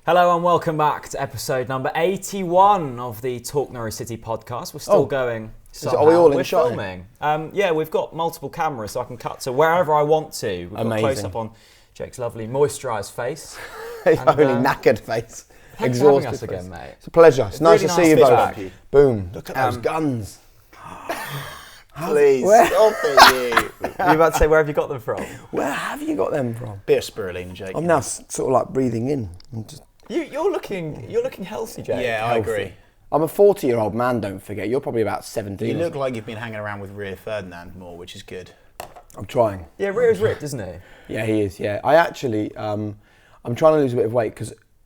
Hello and welcome back to episode number 81 of the TalkNorwichCity podcast. We're still going. Are we all in We're shot? filming. Yeah, we've got multiple cameras so I can cut to wherever I want to. We've got close up on Jake's lovely moisturised face. Only knackered face. Thanks for having Exhausted us face. again, mate. It's a pleasure. It's nice really to nice see you to be both. back. Boom. Look at those guns. Please, stop it, you. Are you about to say where have you got them from? Where have you got them from? Bit of spirulina, Jake. I'm now sort of like breathing in. I'm just You're looking healthy, Jake. Yeah, I agree. I'm a 40-year-old man, don't forget. You're probably about 17. You look like you've been hanging around with Rio Ferdinand more, which is good. I'm trying. Yeah, Rio's ripped, isn't he? Yeah, he is, yeah. I actually, I'm trying to lose a bit of weight,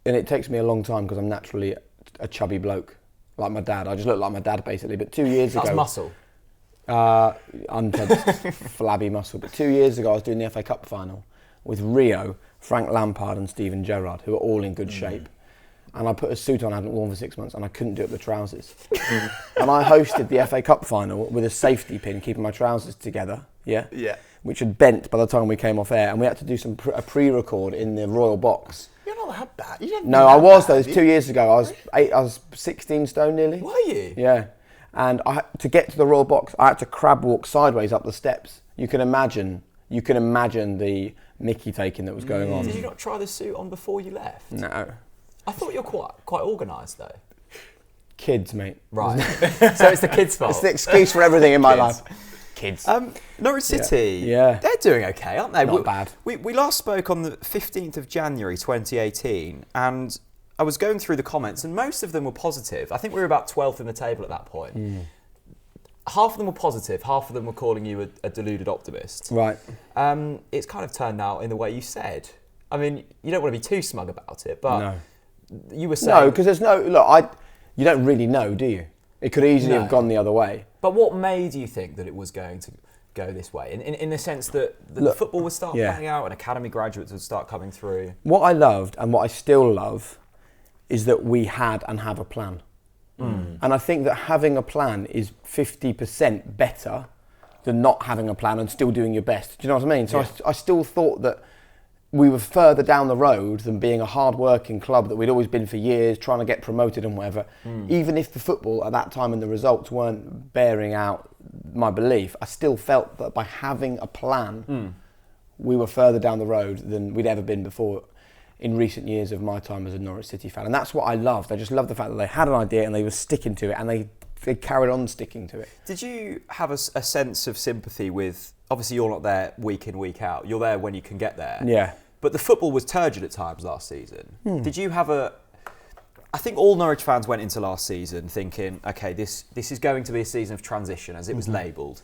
and it takes me a long time because I'm naturally a chubby bloke, like my dad. I just look like my dad, basically. But 2 years ago... That's muscle. Unfed, flabby muscle. But 2 years ago, I was doing the FA Cup final with Rio, Frank Lampard and Steven Gerrard, who are all in good shape. And I put a suit on I hadn't worn for 6 months and I couldn't do up the trousers. And I hosted the FA Cup final with a safety pin keeping my trousers together, yeah, which had bent by the time we came off air, and we had to do a pre-record in the Royal Box. You're not that bad. You didn't No, I was though. It was 2 years ago. I was 16 stone nearly. Were you? Yeah. And to get to the Royal Box, I had to crab walk sideways up the steps. You can imagine the Mickey taking that was going on. Did you not try the suit on before you left? No. I thought you were quite organised though. Kids, mate. Right. So it's the kids' fault. It's the excuse for everything in my life. Kids. Norwich City, Yeah. they're doing okay, aren't they? Not bad. We last spoke on the 15th of January 2018, and I was going through the comments, and most of them were positive. I think we were about 12th in the table at that point. Half of them were positive, half of them were calling you a deluded optimist. Right. It's kind of turned out in the way you said. I mean, you don't want to be too smug about it, but No. you were saying... No, because there's no... Look, you don't really know, do you? It could easily have gone the other way. But what made you think that it was going to go this way? In the sense that the football would start playing out and academy graduates would start coming through? What I loved, and what I still love, is that we had and have a plan. And I think that having a plan is 50% better than not having a plan and still doing your best. Do you know what I mean? So I still thought that we were further down the road than being a hard-working club that we'd always been for years, trying to get promoted and whatever. Even if the football at that time and the results weren't bearing out my belief, I still felt that by having a plan, we were further down the road than we'd ever been before in recent years of my time as a Norwich City fan. And that's what I loved. I just loved the fact that they had an idea and they were sticking to it, and they carried on sticking to it. Did you have a sense of sympathy with... Obviously, you're not there week in, week out. You're there when you can get there. Yeah. But the football was turgid at times last season. Did you have a... I think all Norwich fans went into last season thinking, OK, this is going to be a season of transition, as it was labelled.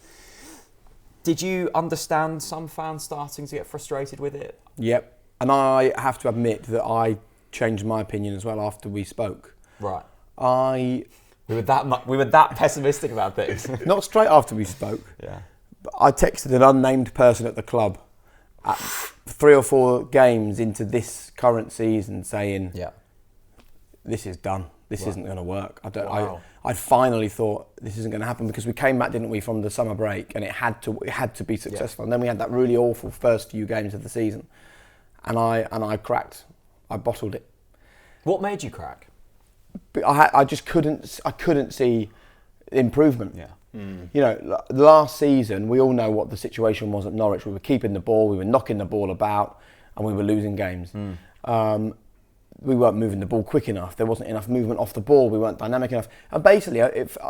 Did you understand some fans starting to get frustrated with it? Yep. And I have to admit that I changed my opinion as well after we spoke. Right. We were that pessimistic about things. Not straight after we spoke. Yeah. But I texted an unnamed person at the club at 3 or 4 games into this current season saying, this is done. This isn't going to work. I finally thought this isn't going to happen, because we came back, didn't we, from the summer break, and it had to be successful. And then we had that really awful first few games of the season. And I cracked. I bottled it. What made you crack? I just couldn't see improvement. Yeah. You know, last season, we all know what the situation was at Norwich. We were keeping the ball, we were knocking the ball about, and we were losing games. We weren't moving the ball quick enough. There wasn't enough movement off the ball. We weren't dynamic enough. And basically,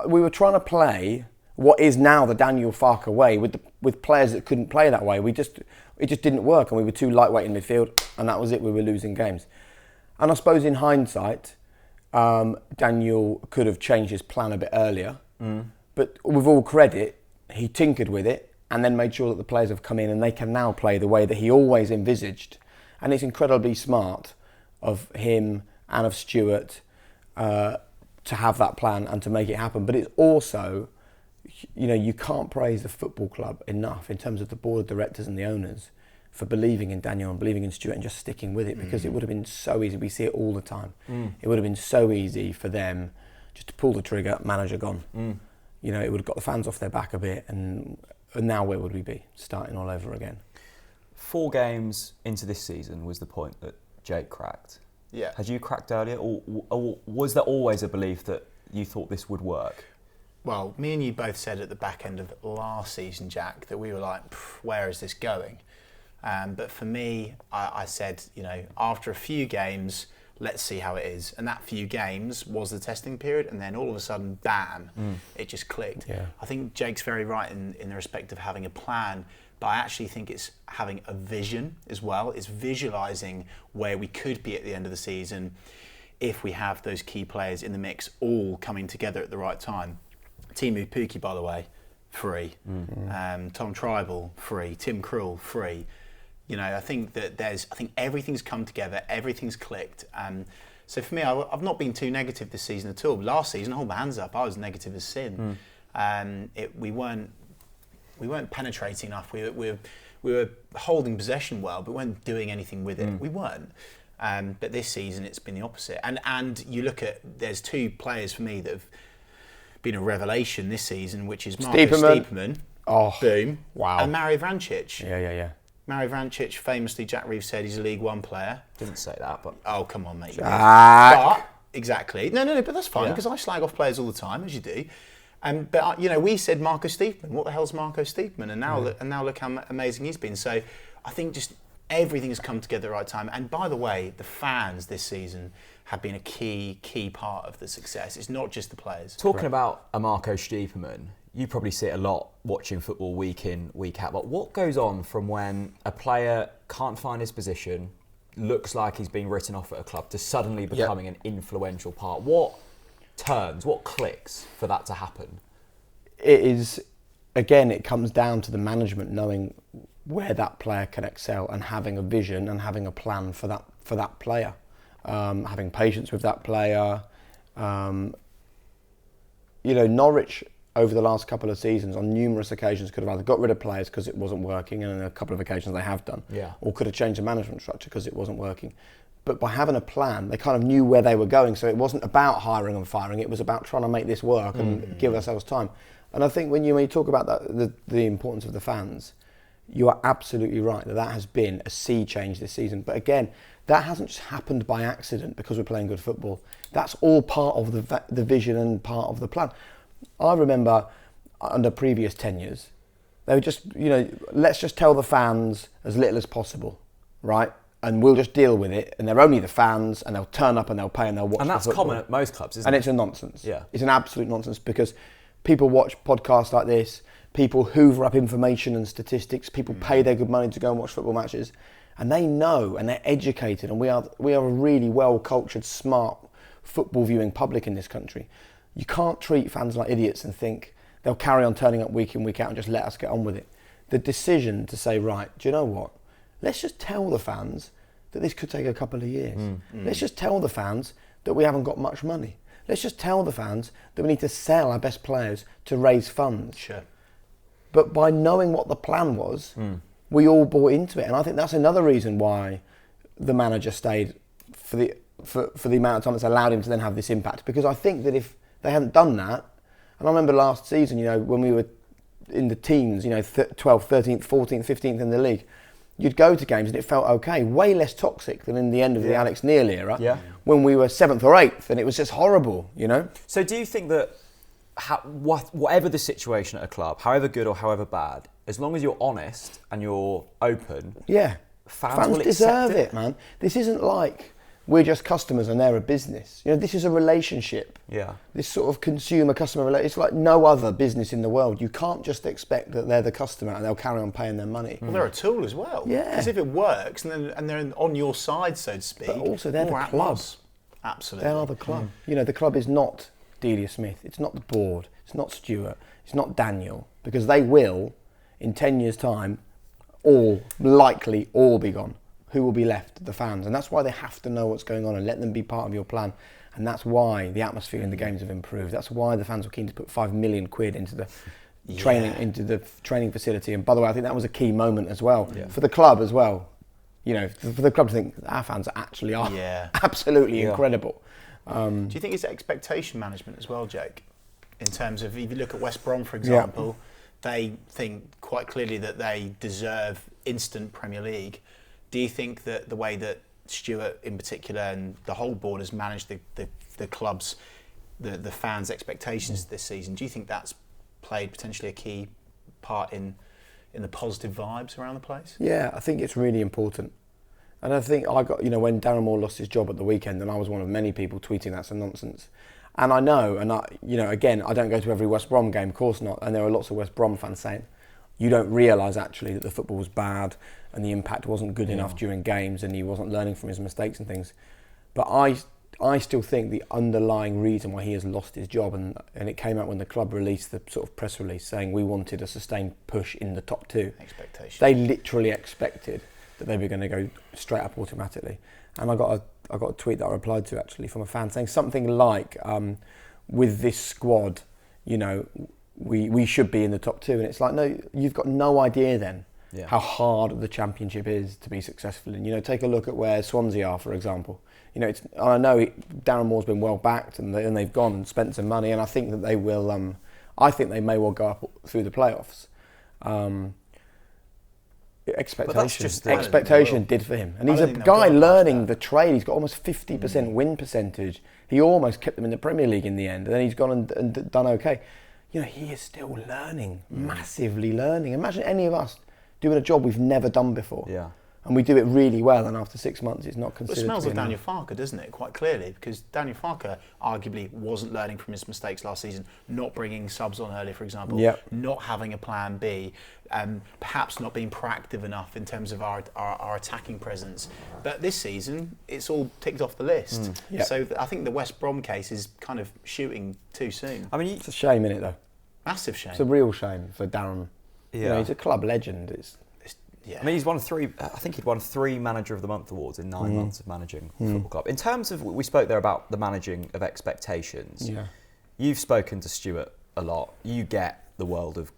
we were trying to play what is now the Daniel Farke way with players that couldn't play that way. It just didn't work, and we were too lightweight in midfield, and that was it. We were losing games. And I suppose in hindsight, Daniel could have changed his plan a bit earlier. But with all credit, he tinkered with it and then made sure that the players have come in and they can now play the way that he always envisaged. And it's incredibly smart of him and of Stuart to have that plan and to make it happen. But it's also, you know, you can't praise the football club enough in terms of the board of directors and the owners for believing in Daniel and believing in Stuart and just sticking with it, because it would have been so easy. We see it all the time. It would have been so easy for them just to pull the trigger, manager gone. You know, it would have got the fans off their back a bit, and now where would we be? Starting all over again. 4 games into this season was the point that Jake cracked. Yeah. Had you cracked earlier, or was there always a belief that you thought this would work? Well, me and you both said at the back end of last season, Jack, that we were like, where is this going? But for me, I said, after a few games, let's see how it is. And that few games was the testing period, and then all of a sudden, bam, it just clicked. Yeah. I think Jake's very right in the respect of having a plan, but I actually think it's having a vision as well. It's visualising where we could be at the end of the season if we have those key players in the mix all coming together at the right time. Timu Pukki, by the way, free. Tom Tribal, free. Tim Krul, free. I think that I think everything's come together, everything's clicked. So for me, I've not been too negative this season at all. Last season, hold my hands up, I was negative as sin. We weren't penetrating enough. We were holding possession well, but weren't doing anything with it. We weren't. But this season, it's been the opposite. And you look at, there's two players for me that have been a revelation this season, which is Marco Stiepermann, boom, wow, and Mario Vrancic. Yeah. Mario Vrancic, famously, Jack Reeves said he's a League One player. Didn't say that, but... Oh, come on, mate. Jack. But, exactly. No, but that's fine, because I slag off players all the time, as you do. But we said Marco Stiepermann. What the hell's Marco Stiepermann? And now look how amazing he's been. So I think just everything has come together at the right time. And by the way, the fans this season have been a key part of the success. It's not just the players. Talking about a Marco Stiepermann, you probably see it a lot watching football week in, week out. But what goes on from when a player can't find his position, looks like he's being written off at a club, to suddenly becoming an influential part? What turns, what clicks for that to happen? It is, again, it comes down to the management knowing where that player can excel and having a vision and having a plan for that player. Having patience with that player. Norwich over the last couple of seasons on numerous occasions could have either got rid of players because it wasn't working, and on a couple of occasions they have done, or could have changed the management structure because it wasn't working. But by having a plan, they kind of knew where they were going, so it wasn't about hiring and firing, it was about trying to make this work and give ourselves time. And I think when you talk about that, the importance of the fans, you are absolutely right that has been a sea change this season. But again, that hasn't just happened by accident because we're playing good football. That's all part of the vision and part of the plan. I remember under previous tenures, they were just, let's just tell the fans as little as possible, right? And we'll just deal with it. And they're only the fans, and they'll turn up and they'll pay and they'll watch. And that's common at most clubs, isn't it? And it's a nonsense. Yeah. It's an absolute nonsense, because people watch podcasts like this, people hoover up information and statistics, people pay their good money to go and watch football matches, and they know and they're educated, and we are a really well-cultured, smart football viewing public in this country. You can't treat fans like idiots and think they'll carry on turning up week in, week out and just let us get on with it. The decision to say, right, do you know what? Let's just tell the fans that this could take a couple of years. Let's just tell the fans that we haven't got much money. Let's just tell the fans that we need to sell our best players to raise funds. Sure. But by knowing what the plan was, we all bought into it. And I think that's another reason why the manager stayed for the amount of time that's allowed him to then have this impact. Because I think that if they hadn't done that, and I remember last season, when we were in the teens, 12th, 13th, 14th, 15th in the league, you'd go to games and it felt okay, way less toxic than in the end of the Alex Neil era, when we were 7th or 8th, and it was just horrible, So do you think that whatever the situation at a club, however good or however bad, as long as you're honest and you're open, fans will deserve accept it, man. This isn't like we're just customers and they're a business. This is a relationship. Yeah. This sort of consumer-customer relationship. It's like no other business in the world. You can't just expect that they're the customer and they'll carry on paying their money. Well, they're a tool as well. Yeah. Because if it works and they're on your side, so to speak. But also they're the club. Absolutely. They are the club. The club is not Delia Smith. It's not the board. It's not Stuart. It's not Daniel. Because they will, in 10 years' time, likely all be gone. Who will be left? The fans. And that's why they have to know what's going on and let them be part of your plan. And that's why the atmosphere in the games have improved. That's why the fans were keen to put £5 million into the training facility. And by the way, I think that was a key moment as well for the club as well. For the club to think our fans actually are absolutely incredible. Do you think it's expectation management as well, Jake? In terms of, if you look at West Brom, for example, they think quite clearly that they deserve instant Premier League. Do you think that the way that Stuart in particular and the whole board has managed the club's, the fans' expectations this season. Do you think that's played potentially a key part in the positive vibes around the place? Yeah, I think it's really important. And I think I got, when Darren Moore lost his job at the weekend, and I was one of many people tweeting that's a nonsense. And I know, again, I don't go to every West Brom game, of course not, and there are lots of West Brom fans saying, you don't realise actually that the football was bad and the impact wasn't good enough during games and he wasn't learning from his mistakes and things. But I still think the underlying reason why he has lost his job, and it came out when the club released the sort of press release saying we wanted a sustained push in the top two. Expectation. They literally expected that they were going to go straight up automatically. And I got a tweet that I replied to actually from a fan saying something like, with this squad, we should be in the top two. And it's like, no, you've got no idea then how hard the Championship is to be successful in. Take a look at where Swansea are, for example. I know Darren Moore's been well backed and they've gone and spent some money, and I think that they will. I think they may well go up through the playoffs. Expectation did for him, and he's a guy learning the trade. He's got almost 50% win percentage. He almost kept them in the Premier League in the end, and then he's gone and done okay. He is still learning, massively learning. Imagine any of us doing a job we've never done before. Yeah. And we do it really well, and after 6 months it's not considered. It smells of Daniel Farke, doesn't it? Quite clearly, because Daniel Farke arguably wasn't learning from his mistakes last season, not bringing subs on early, for example, not having a plan B, perhaps not being proactive enough in terms of our attacking presence. But this season, it's all ticked off the list. So I think the West Brom case is kind of shooting too soon. I mean, it's a shame, isn't it, though? Massive shame. It's a real shame for Darren. Yeah. He's a club legend. I mean, he's won 3. I think he'd won 3 Manager of the Month awards in 9 months of managing a football club. In terms of, we spoke there about the managing of expectations. Yeah. You've spoken to Stuart a lot. You get the world of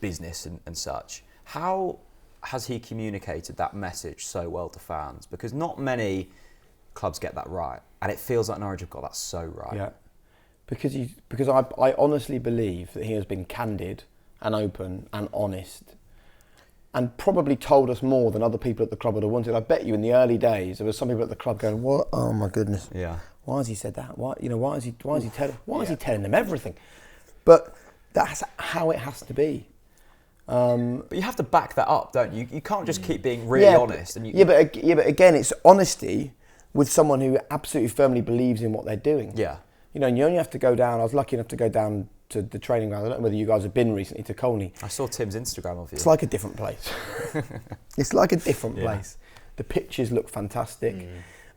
business and such. How has he communicated that message so well to fans? Because not many clubs get that right, and it feels like Norwich have got that so right. Yeah. Because I honestly believe that he has been candid and open and honest, and probably told us more than other people at the club would have wanted. I bet you in the early days there was some people at the club going, "What? Oh my goodness! Yeah. Why has he said that? Why is he telling them everything?" But that's how it has to be. But you have to back that up, don't you? You can't just keep being really honest. But again, it's honesty with someone who absolutely firmly believes in what they're doing. Yeah. And you only have to go down. I was lucky enough to go down to the training ground. I don't know whether you guys have been recently to Colney. I saw Tim's Instagram of you. It's like a different place. It's like a different place. The pitches look fantastic.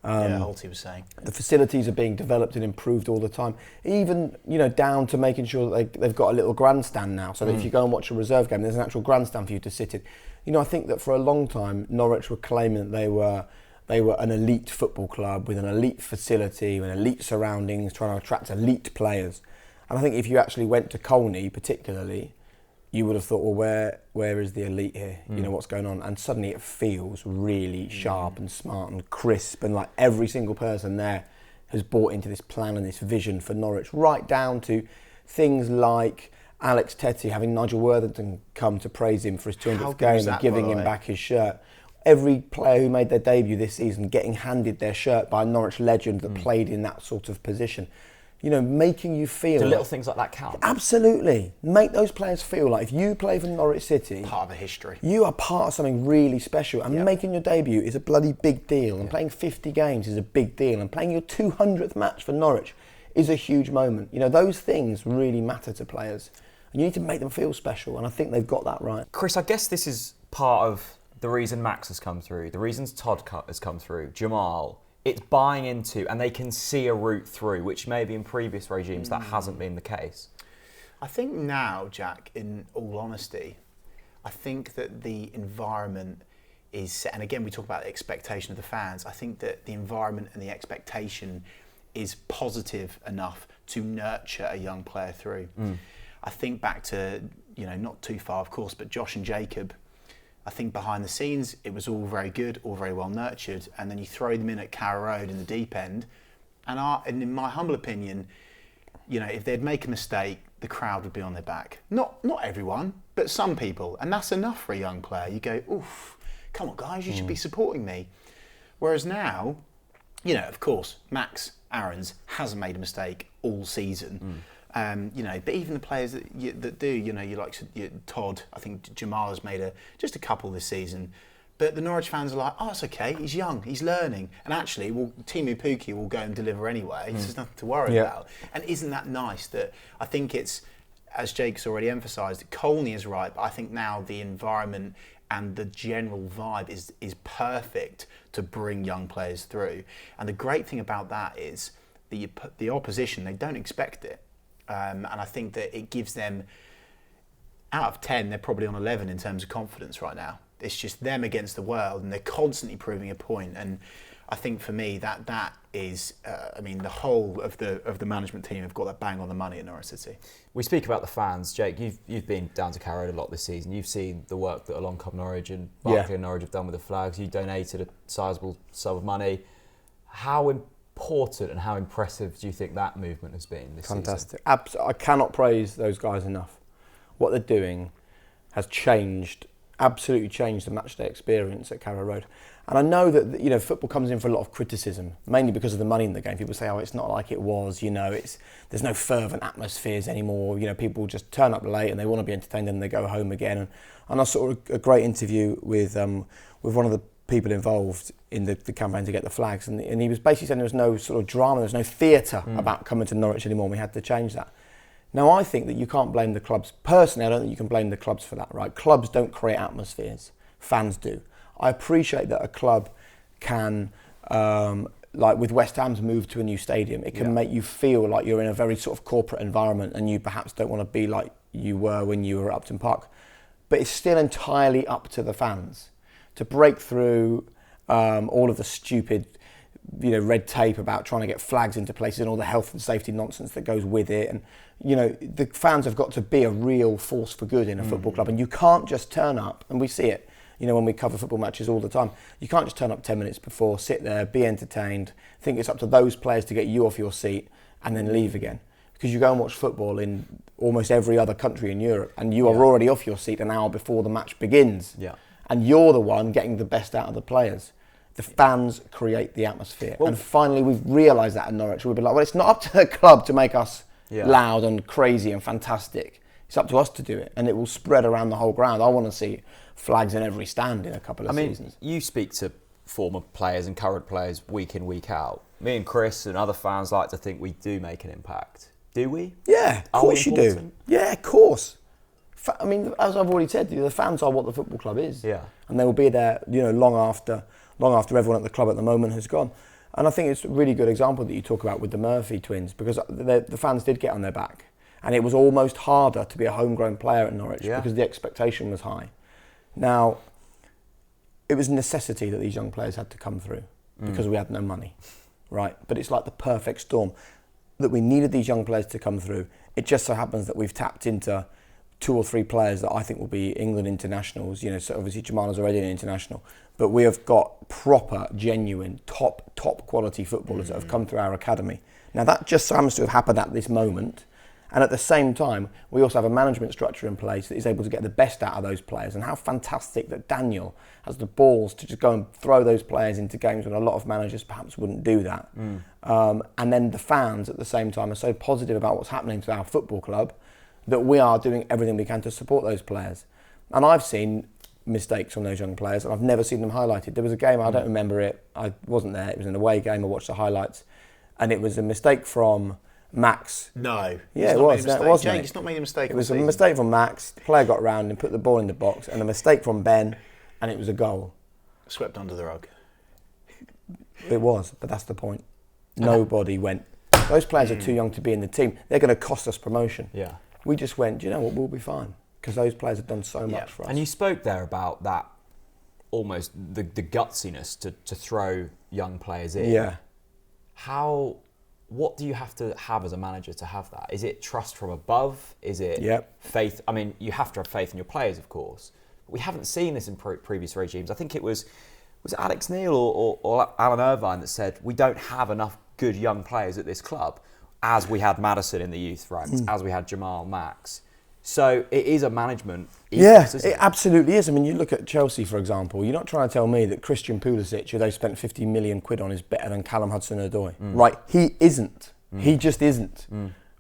Holty was saying. The facilities are being developed and improved all the time. Even, down to making sure that they've got a little grandstand now, so that if you go and watch a reserve game, there's an actual grandstand for you to sit in. I think that for a long time, Norwich were claiming that they were an elite football club with an elite facility, with elite surroundings, trying to attract elite players. And I think if you actually went to Colney, particularly, you would have thought, well, where is the elite here? What's going on? And suddenly it feels really sharp and smart and crisp, and like every single person there has bought into this plan and this vision for Norwich, right down to things like Alex Tetty having Nigel Worthington come to praise him for his 200th game and giving him back his shirt. Every player who made their debut this season getting handed their shirt by a Norwich legend that played in that sort of position. Making you feel... Do little things like that count? Absolutely. Make those players feel like if you play for Norwich City... Part of a history. You are part of something really special. And making your debut is a bloody big deal. And playing 50 games is a big deal. And playing your 200th match for Norwich is a huge moment. Those things really matter to players. And you need to make them feel special. And I think they've got that right. Chris, I guess this is part of the reason Max has come through, the reasons Todd has come through, Jamal... It's buying into, and they can see a route through, which maybe in previous regimes that hasn't been the case. I think now, Jack, in all honesty, I think that the environment is set, and again we talk about the expectation of the fans, I think that the environment and the expectation is positive enough to nurture a young player through. I think back to, not too far of course, but Josh and Jacob. I think behind the scenes, it was all very good, all very well nurtured, and then you throw them in at Carrow Road in the deep end, and in my humble opinion, if they'd make a mistake, the crowd would be on their back. Not everyone, but some people, and that's enough for a young player. You go, oof, come on guys, you should be supporting me. Whereas now, you know, of course, Max Aarons hasn't made a mistake all season. You know, but even the players that do, you know, Todd, I think Jamal has made just a couple this season. But the Norwich fans are like, oh, it's okay, he's young, he's learning. And actually, Timu Pukki will go and deliver anyway. There's nothing to worry about. And isn't that nice that I think it's, as Jake's already emphasised, Colney is right, but I think now the environment and the general vibe is perfect to bring young players through. And the great thing about that is the opposition, they don't expect it. And I think that it gives them, out of 10, they're probably on 11 in terms of confidence right now. It's just them against the world, and they're constantly proving a point. And I think for me, that is, I mean, the whole of the management team have got that bang on the money at Norwich City. We speak about the fans, Jake. You've been down to Carrow Road a lot this season. You've seen the work that Along Come Norwich and Barclay and Norwich have done with the flags. You donated a sizable sum of money. How important and how impressive do you think that movement has been this season? Fantastic. I cannot praise those guys enough. What they're doing has absolutely changed the matchday experience at Carrow Road. And I know that, you know, football comes in for a lot of criticism, mainly because of the money in the game. People say, oh, it's not like it was, you know, there's no fervent atmospheres anymore. You know, people just turn up late and they want to be entertained and they go home again. And I saw a great interview with one of the people involved in the campaign to get the flags, and he was basically saying there was no sort of drama, there was no theatre about coming to Norwich anymore, and we had to change that. Now, I think that you can't blame the clubs. Personally, I don't think you can blame the clubs for that, right? Clubs don't create atmospheres. Fans do. I appreciate that a club can, like with West Ham's move to a new stadium, it can make you feel like you're in a very sort of corporate environment and you perhaps don't want to be like you were when you were at Upton Park. But it's still entirely up to the fans to break through all of the stupid, you know, red tape about trying to get flags into places and all the health and safety nonsense that goes with it. And, you know, the fans have got to be a real force for good in a football club. And you can't just turn up, and we see it, you know, when we cover football matches all the time. You can't just turn up 10 minutes before, sit there, be entertained, think it's up to those players to get you off your seat and then leave again. Because you go and watch football in almost every other country in Europe and you are already off your seat an hour before the match begins. Yeah. And you're the one getting the best out of the players. The fans create the atmosphere. Well, and finally, we've realised that at Norwich. We've been like, well, it's not up to the club to make us loud and crazy and fantastic. It's up to us to do it. And it will spread around the whole ground. I want to see flags in every stand in a couple of seasons. You speak to former players and current players week in, week out. Me and Chris and other fans like to think we do make an impact. Do we? Yeah, of course you do. Yeah, of course. I mean, as I've already said, the fans are what the football club is. Yeah. And they will be there, you know, long after everyone at the club at the moment has gone. And I think it's a really good example that you talk about with the Murphy twins, because the fans did get on their back. And it was almost harder to be a homegrown player at Norwich because the expectation was high. Now, it was a necessity that these young players had to come through because we had no money, right? But it's like the perfect storm that we needed these young players to come through. It just so happens that we've tapped into 2 or 3 players that I think will be England internationals. You know, so obviously Jamal is already an international, but we have got proper, genuine, top quality footballers that have come through our academy. Now that just happens to have happened at this moment. And at the same time, we also have a management structure in place that is able to get the best out of those players. And how fantastic that Daniel has the balls to just go and throw those players into games when a lot of managers perhaps wouldn't do that. And then the fans at the same time are so positive about what's happening to our football club that we are doing everything we can to support those players. And I've seen mistakes from those young players and I've never seen them highlighted. There was a game, I don't remember it, I wasn't there, it was an away game, I watched the highlights, and it was a mistake from Max. No. Yeah, it was. No, it wasn't. Jake, it's not made a mistake. It was a mistake from Max. The player got round and put the ball in the box, and a mistake from Ben, and it was a goal. Swept under the rug. It was, but that's the point. Nobody went. Those players are too young to be in the team. They're going to cost us promotion. Yeah. We just went, do you know what, we'll be fine. Because those players have done so much for us. And you spoke there about that, almost the gutsiness to throw young players in. Yeah. What do you have to have as a manager to have that? Is it trust from above? Is it faith? I mean, you have to have faith in your players, of course. But we haven't seen this in previous regimes. I think it was Alex Neil or Alan Irvine that said, we don't have enough good young players at this club, as we had Maddison in the youth ranks, as we had Jamal, Max. So it is a management Yeah, ethos, isn't it absolutely is. I mean, you look at Chelsea, for example. You're not trying to tell me that Christian Pulisic, who they spent 50 million quid on, is better than Callum Hudson-Odoi. Right? He isn't. He just isn't.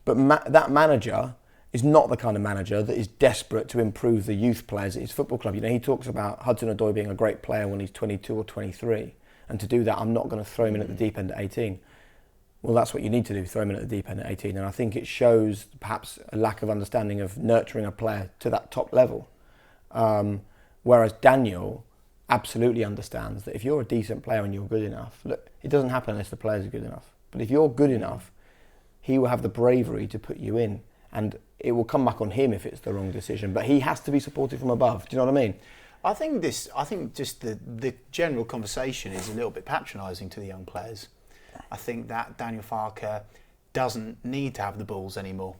But that manager is not the kind of manager that is desperate to improve the youth players at his football club. You know, he talks about Hudson-Odoi being a great player when he's 22 or 23. And to do that, I'm not going to throw him in at the deep end at 18. Well, that's what you need to do, throw him in at the deep end at 18. And I think it shows perhaps a lack of understanding of nurturing a player to that top level. Whereas Daniel absolutely understands that if you're a decent player and you're good enough, look, it doesn't happen unless the players are good enough. But if you're good enough, he will have the bravery to put you in. And it will come back on him if it's the wrong decision. But he has to be supported from above. Do you know what I mean? I think just the general conversation is a little bit patronising to the young players. I think that Daniel Farke doesn't need to have the balls anymore.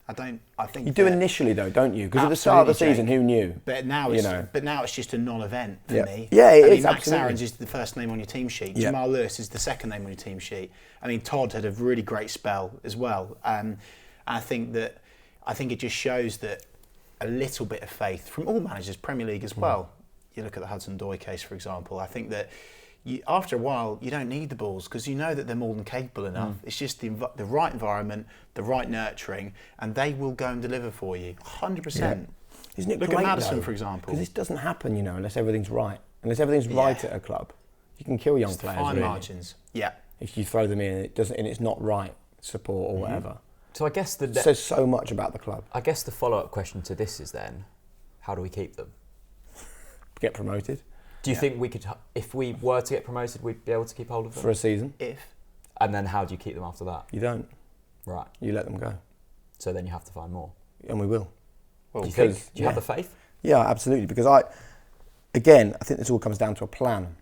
I think you do initially though, don't you? Because at the start of the season, who knew? But now it's just a non-event for me. Yeah, it is. Max Absolutely. Aarons is the first name on your team sheet. Yeah. Jamal Lewis is the second name on your team sheet. I mean, Todd had a really great spell as well. I think it just shows that a little bit of faith from all managers, Premier League as well. You look at the Hudson-Odoi case, for example. I think that after a while, you don't need the balls because you know that they're more than capable enough. It's just the right environment, the right nurturing, and they will go and deliver for you, 100%. Yeah. Isn't it Look great, at Maddison, though? for example. Because this doesn't happen, unless everything's right. Unless everything's right at a club, you can kill young Just players. fine Really. margins. Yeah. If you throw them in, and it's not right support or whatever. So I guess It says so much about the club. I guess the follow-up question to this is then, how do we keep them? Get promoted Do you think we could, if we were to get promoted, we'd be able to keep hold of them? for a season. And then how do you keep them after that? You don't. Right. You let them go, So then you have to find more. and we will. Well, Do you have the faith? Yeah, absolutely. Because I think this all comes down to a plan.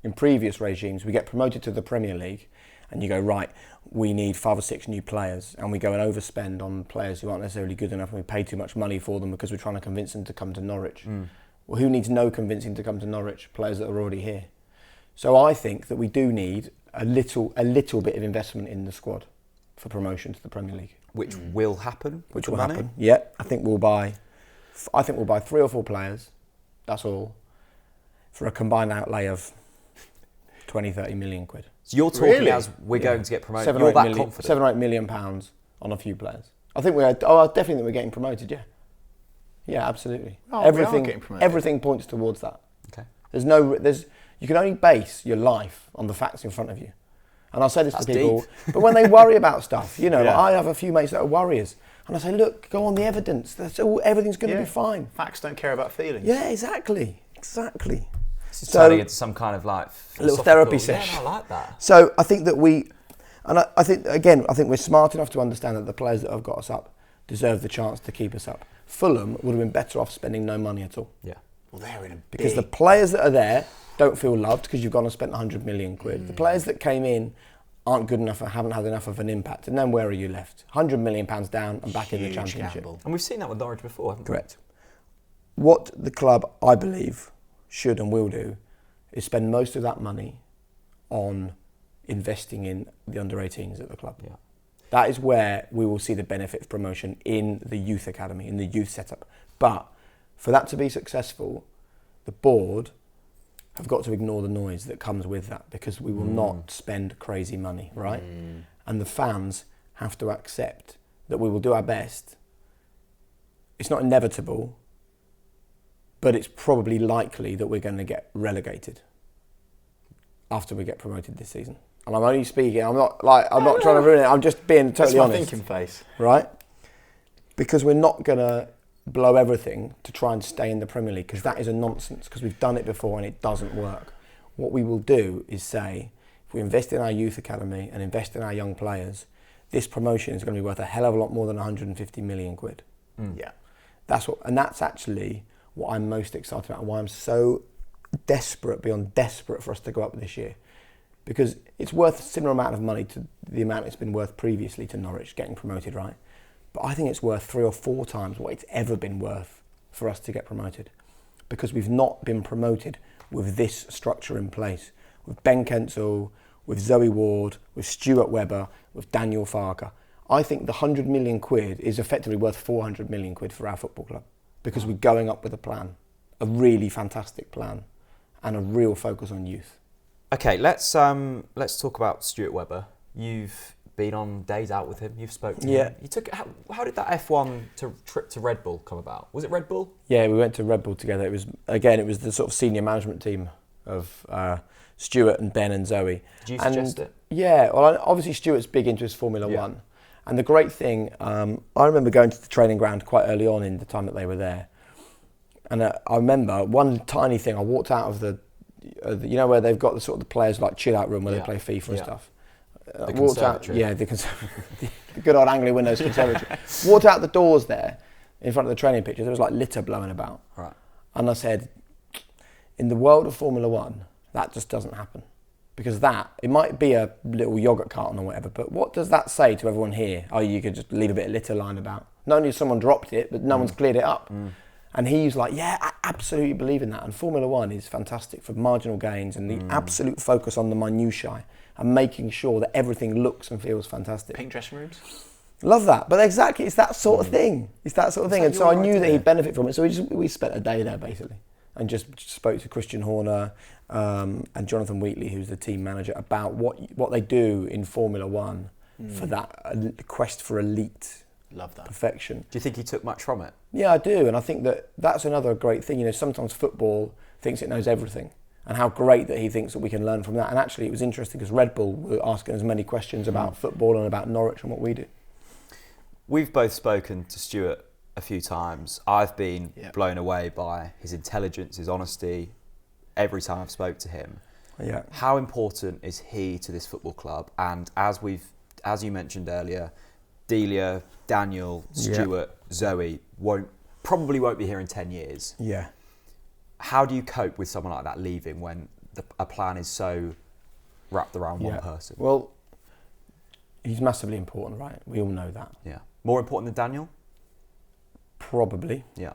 In previous regimes, we get promoted to the Premier League, and you go, right, we need 5 or 6 new players, and we go and overspend on players who aren't necessarily good enough, and we pay too much money for them because we're trying to convince them to come to Norwich. Well, who needs no convincing to come to Norwich? Players that are already here. So I think that we do need a little bit of investment in the squad for promotion to the Premier League. Which will happen? Which will happen. Yeah, I think we'll buy 3 or 4 players. That's all, for a combined outlay of 20-30 million quid. So you're talking as we're going to get promoted. You're that confident? 7 or 8 million pounds on a few players. I think I definitely think we're getting promoted. Yeah. Yeah, absolutely. Oh, we are getting promoted. Everything points towards that. Okay. You can only base your life on the facts in front of you. And I say this to people, deep. but when they worry about stuff, Yeah. I have a few mates that are worriers, and I say, look, go on the evidence. That's all. Everything's going to be fine. Facts don't care about feelings. Yeah, exactly. This is turning into some kind of like a little therapy philosophical- session. Yeah, I like that. So I think that I think we're smart enough to understand that the players that have got us up deserve the chance to keep us up. Fulham would have been better off spending no money at all. Yeah. Well, they're in a Because the players that are there don't feel loved because you've gone and spent 100 million quid. The players that came in aren't good enough or haven't had enough of an impact. And then where are you left? £100 million down and back in the Championship. gamble. And we've seen that with Norwich before, haven't we? Correct. What the club, I believe, should and will do is spend most of that money on investing in the under-18s at the club. Yeah. That is where we will see the benefit of promotion in the youth academy, in the youth setup. But for that to be successful, the board have got to ignore the noise that comes with that, because we will not spend crazy money, right? And the fans have to accept that we will do our best. It's not inevitable, but it's probably likely that we're going to get relegated after we get promoted this season. And I'm only speaking, I'm not trying to ruin it, I'm just being totally honest. That's my thinking face. Right? Because we're not going to blow everything to try and stay in the Premier League, because that is a nonsense, because we've done it before and it doesn't work. What we will do is say, if we invest in our youth academy and invest in our young players, this promotion is going to be worth a hell of a lot more than 150 million quid. Yeah. That's actually what I'm most excited about, and why I'm so desperate, beyond desperate, for us to go up this year. Because it's worth a similar amount of money to the amount it's been worth previously to Norwich getting promoted, right? But I think it's worth 3 or 4 times what it's ever been worth for us to get promoted. Because we've not been promoted with this structure in place. With Ben Kensel, with Zoe Ward, with Stuart Webber, with Daniel Farke. I think the 100 million quid is effectively worth 400 million quid for our football club because we're going up with a plan, a really fantastic plan, and a real focus on youth. Okay, let's talk about Stuart Webber. You've been on days out with him. You've spoken to him. You took. How did that F1 trip to Red Bull come about? Was it Red Bull? Yeah, we went to Red Bull together. It was the sort of senior management team of Stuart and Ben and Zoe. Did you suggest it? Yeah, well, obviously Stuart's big into his Formula One, and the great thing, I remember going to the training ground quite early on in the time that they were there, and I remember one tiny thing. I walked out of the where they've got the sort of the players like chill out room where they play FIFA and stuff. The conservatory. The good old Anglia Windows conservatory. Walked out the doors there, in front of the training pitches. There was like litter blowing about. Right. And I said, in the world of Formula One, that just doesn't happen. Because it might be a little yogurt carton or whatever, but what does that say to everyone here? Oh, you could just leave a bit of litter lying about. Not only has someone dropped it, but no one's cleared it up. And he's like, yeah, I absolutely believe in that. And Formula One is fantastic for marginal gains and the absolute focus on the minutiae and making sure that everything looks and feels fantastic. Pink dressing rooms? Love that. But exactly, it's that sort of thing. It's that sort of thing. And so I knew that he'd benefit from it. So we spent a day there, basically, and just spoke to Christian Horner and Jonathan Wheatley, who's the team manager, about what they do in Formula One for that quest for elite Love that. perfection. Do you think he took much from it? Yeah, I do. And I think that's another great thing. You know, sometimes football thinks it knows everything. And how great that he thinks that we can learn from that. And actually, it was interesting because Red Bull were asking as many questions about football and about Norwich and what we do. We've both spoken to Stuart a few times. I've been blown away by his intelligence, his honesty, every time I've spoke to him. Yeah. How important is he to this football club? And as you mentioned earlier, Delia, Daniel, Stuart, Zoe probably won't be here in 10 years. Yeah. How do you cope with someone like that leaving when a plan is so wrapped around one person? Well, he's massively important, right? We all know that. Yeah. More important than Daniel? Probably. Yeah.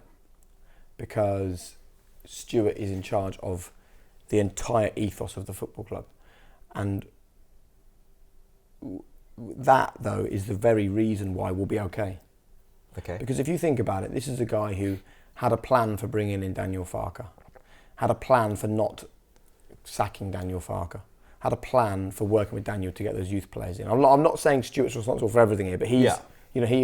Because Stuart is in charge of the entire ethos of the football club. And that, though, is the very reason why we'll be okay. Okay. Because if you think about it, this is a guy who had a plan for bringing in Daniel Farke, had a plan for not sacking Daniel Farke, had a plan for working with Daniel to get those youth players in. I'm not saying Stuart's responsible for everything here, but he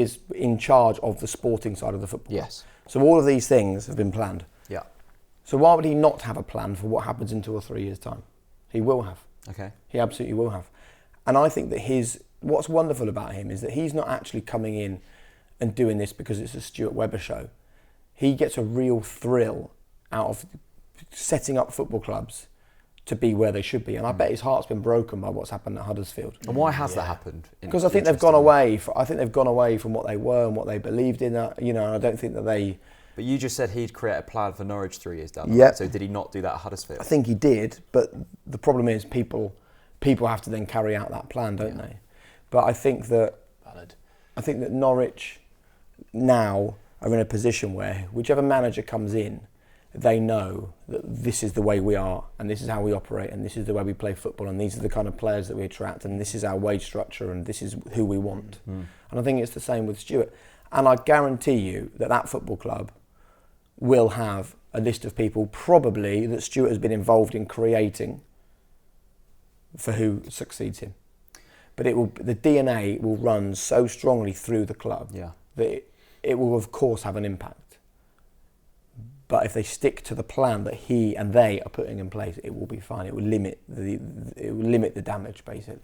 is in charge of the sporting side of the football. Yes. So all of these things have been planned. Yeah. So why would he not have a plan for what happens in 2 or 3 years' time? He will have. Okay. He absolutely will have. And I think that what's wonderful about him is that he's not actually coming in and doing this because it's a Stuart Webber show. He gets a real thrill out of setting up football clubs to be where they should be. And I bet his heart's been broken by what's happened at Huddersfield. And why has that happened? Because I think they've gone away. I think they've gone away from what they were and what they believed in. You know, I don't think that they. But you just said he'd create a plan for Norwich 3 years down the Yeah. road. So did he not do that at Huddersfield? I think he did, but the problem is people have to then carry out that plan, don't they? But I think that Norwich now are in a position where whichever manager comes in, they know that this is the way we are and this is how we operate and this is the way we play football and these are the kind of players that we attract and this is our wage structure and this is who we want. And I think it's the same with Stuart. And I guarantee you that football club will have a list of people probably that Stuart has been involved in creating for who succeeds him. But the DNA will run so strongly through the club that it will of course have an impact. But if they stick to the plan that he and they are putting in place, it will be fine. It will limit the damage, basically.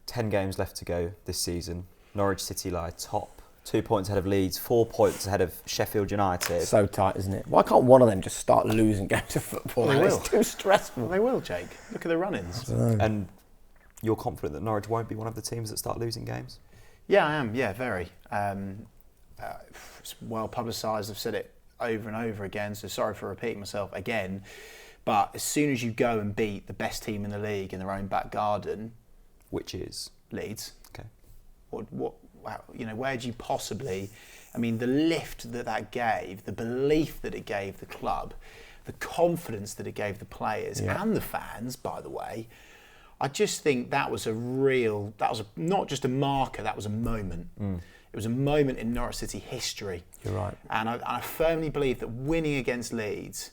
10 games left to go this season. Norwich City lie top, 2 points ahead of Leeds, 4 points ahead of Sheffield United. So tight, isn't it? Why can't one of them just start losing games of football? They will. It's too stressful. They will, Jake. Look at the run-ins. And you're confident that Norwich won't be one of the teams that start losing games? Yeah, I am. Yeah, very. It's well publicised. I've said it over and over again, so sorry for repeating myself again. But as soon as you go and beat the best team in the league in their own back garden, which is Leeds. Okay. Where do you possibly? I mean, the lift that gave, the belief that it gave the club, the confidence that it gave the players and the fans. By the way, I just think that was not just a marker, that was a moment. It was a moment in Norwich City history. You're right. And I firmly believe that winning against Leeds,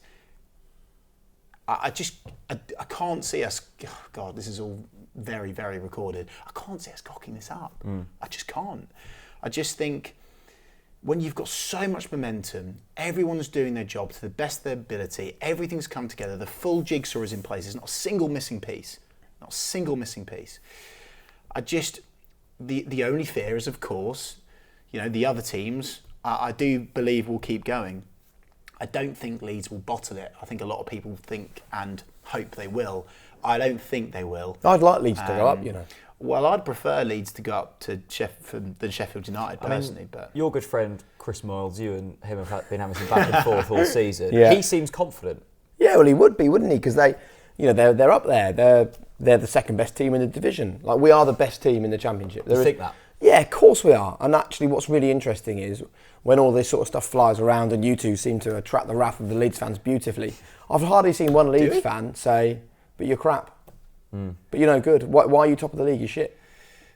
I can't see us, oh God, this is all very, very recorded. I can't see us cocking this up. I just can't. I just think when you've got so much momentum, everyone's doing their job to the best of their ability, everything's come together, the full jigsaw is in place, there's not a single missing piece. Not a single missing piece. The only fear is, of course, the other teams, I do believe will keep going. I don't think Leeds will bottle it. I think a lot of people think and hope they will. I don't think they will. I'd like Leeds to go up, Well, I'd prefer Leeds to go up to than Sheffield United personally. But your good friend Chris Moyles, you and him have been having some back and forth all season. Yeah. He seems confident. Yeah, well, he would be, wouldn't he? Because they're up there. They're the second best team in the division. Like, we are the best team in the Championship. You think that? Yeah, of course we are. And actually, what's really interesting is when all this sort of stuff flies around, and you two seem to attract the wrath of the Leeds fans beautifully. I've hardly seen one Leeds fan say, "But you're crap. But you're no good. Why are you top of the league? You're shit."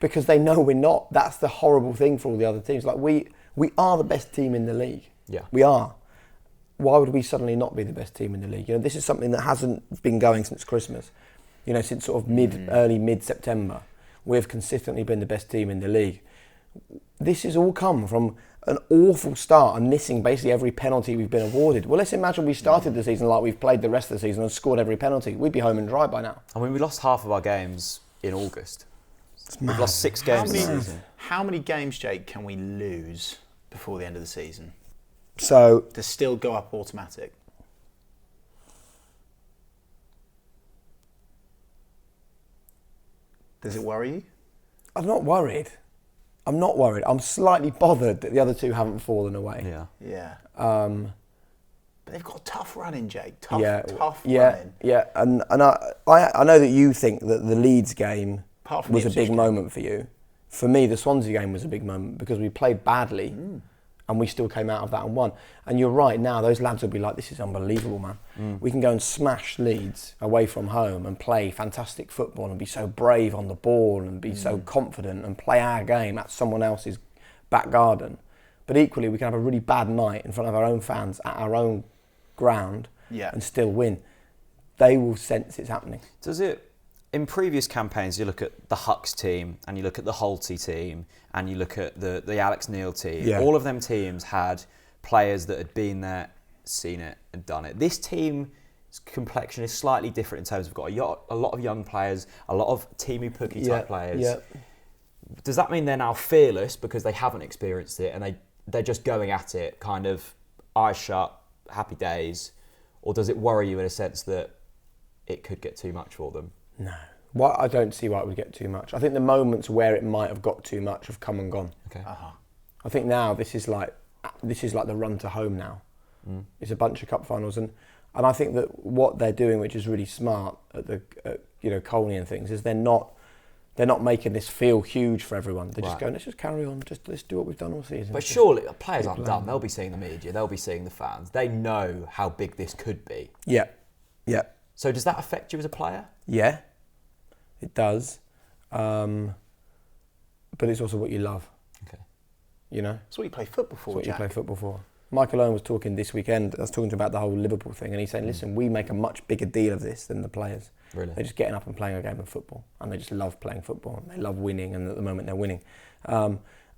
Because they know we're not. That's the horrible thing for all the other teams. Like, we are the best team in the league. Yeah, we are. Why would we suddenly not be the best team in the league? This is something that hasn't been going since Christmas. Since sort of early mid-September, we've consistently been the best team in the league. This has all come from an awful start and missing basically every penalty we've been awarded. Well, let's imagine we started the season like we've played the rest of the season and scored every penalty. We'd be home and dry by now. I mean, we lost half of our games in August. We've lost 6 games this season. How many games, Jake, can we lose before the end of the season to still go up automatic? Does it worry you? I'm not worried. I'm slightly bothered that the other two haven't fallen away. Yeah. But they've got a tough running, Jake. Tough running. Yeah. And I know that you think that the Leeds game was a big moment for you. For me, the Swansea game was a big moment because we played badly and we still came out of that and won. And you're right, now those lads will be like, this is unbelievable, man. We can go and smash Leeds away from home and play fantastic football and be so brave on the ball and be so confident and play our game at someone else's back garden. But equally, we can have a really bad night in front of our own fans at our own ground and still win. They will sense it's happening. Does it? In previous campaigns, you look at the Hucks team and you look at the Holty team and you look at the Alex Neil team. Yeah. All of them teams had players that had been there, seen it and done it. This team's complexion is slightly different in terms of we've got a lot of young players, a lot of Timu Pukki type players. Yeah. Does that mean they're now fearless because they haven't experienced it and they're just going at it kind of eyes shut, happy days? Or does it worry you in a sense that it could get too much for them? No. I don't see why it would get too much. I think the moments where it might have got too much have come and gone. Okay. I think now this is like the run to home now. It's a bunch of cup finals and I think that what they're doing, which is really smart at Colney and things, is they're not making this feel huge for everyone. They're just going, let's just carry on, let's do what we've done all season. But surely players aren't done. They'll be seeing the media, they'll be seeing the fans. They know how big this could be. Yeah. So does that affect you as a player? Yeah, it does. But it's also what you love. Okay. It's what you play football for, Jack. You play football for. Michael Owen was talking this weekend, I was talking to him about the whole Liverpool thing, and he's saying, listen, we make a much bigger deal of this than the players. Really? They're just getting up and playing a game of football, and they just love playing football, and they love winning, and at the moment they're winning.